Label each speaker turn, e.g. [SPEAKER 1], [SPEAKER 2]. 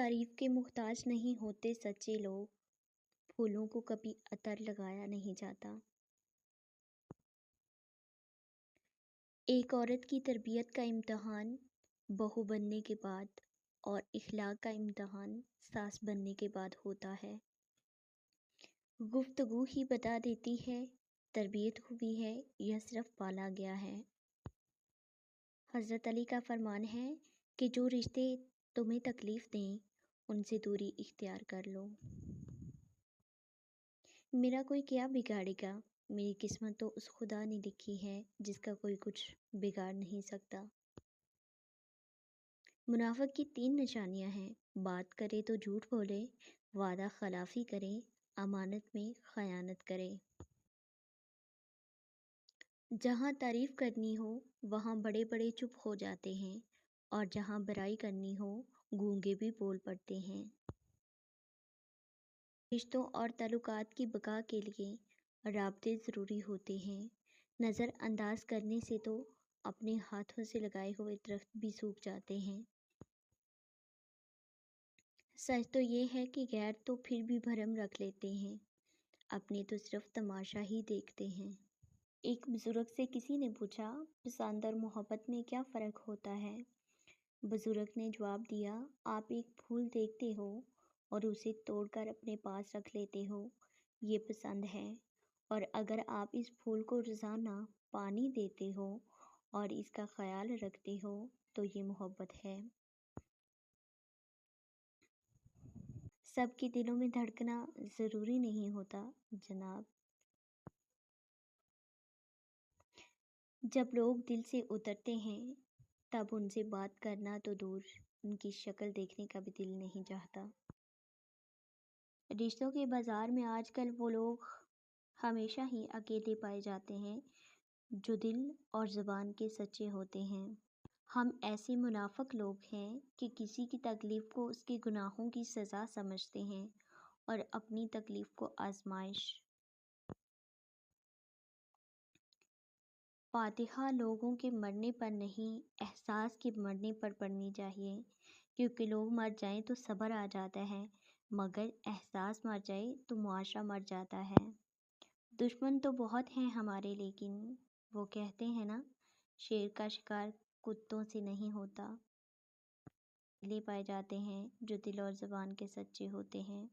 [SPEAKER 1] تعریف کے محتاج نہیں ہوتے سچے لوگ، پھولوں کو کبھی عطر لگایا نہیں جاتا۔ ایک عورت کی تربیت کا امتحان بہو بننے کے بعد اور اخلاق کا امتحان ساس بننے کے بعد ہوتا ہے۔ گفتگو ہی بتا دیتی ہے تربیت ہوئی ہے یا صرف پالا گیا ہے۔ حضرت علی کا فرمان ہے کہ جو رشتے تمہیں تکلیف دیں ان سے دوری اختیار کر لو۔ میرا کوئی کیا بگاڑے گا، میری قسمت تو اس خدا نے لکھی ہے جس کا کوئی کچھ بگاڑ نہیں سکتا۔ منافق کی 3 نشانیاں ہیں: بات کرے تو جھوٹ بولے، وعدہ خلافی کرے، امانت میں خیانت کرے۔ جہاں تعریف کرنی ہو وہاں بڑے بڑے چپ ہو جاتے ہیں، اور جہاں برائی کرنی ہو گونگے بھی بول پڑتے ہیں۔ رشتوں اور تعلقات کی بقا کے لیے رابطے ضروری ہوتے ہیں۔ نظر انداز کرنے سے تو اپنے ہاتھوں سے لگائے ہوئے درخت بھی سوکھ جاتے ہیں۔ سچ تو یہ ہے کہ غیر تو پھر بھی بھرم رکھ لیتے ہیں، اپنے تو صرف تماشا ہی دیکھتے ہیں۔ ایک بزرگ سے کسی نے پوچھا، پسند اور محبت میں کیا فرق ہوتا ہے؟ بزرگ نے جواب دیا، آپ ایک پھول دیکھتے ہو اور اسے توڑ کر اپنے پاس رکھ لیتے ہو، یہ پسند ہے، اور اگر آپ اس پھول کو روزانہ پانی دیتے ہو اور اس کا خیال رکھتے ہو تو یہ محبت ہے۔ سب کے دلوں میں دھڑکنا ضروری نہیں ہوتا جناب۔ جب لوگ دل سے اترتے ہیں تب ان سے بات کرنا تو دور، ان کی شکل دیکھنے کا بھی دل نہیں چاہتا۔ رشتوں کے بازار میں آج کل وہ لوگ ہمیشہ ہی اکیلے پائے جاتے ہیں جو دل اور زبان کے سچے ہوتے ہیں۔ ہم ایسے منافق لوگ ہیں کہ کسی کی تکلیف کو اس کے گناہوں کی سزا سمجھتے ہیں اور اپنی تکلیف کو آزمائش۔ فاتحہ لوگوں کے مرنے پر نہیں، احساس کے مرنے پر پڑھنی چاہیے، کیونکہ لوگ مر جائیں تو صبر آ جاتا ہے، مگر احساس مر جائے تو معاشرہ مر جاتا ہے۔ دشمن تو بہت ہیں ہمارے، لیکن وہ کہتے ہیں نا، شیر کا شکار کتوں سے نہیں ہوتا۔ لے پائے جاتے ہیں جو دل اور زبان کے سچے ہوتے ہیں۔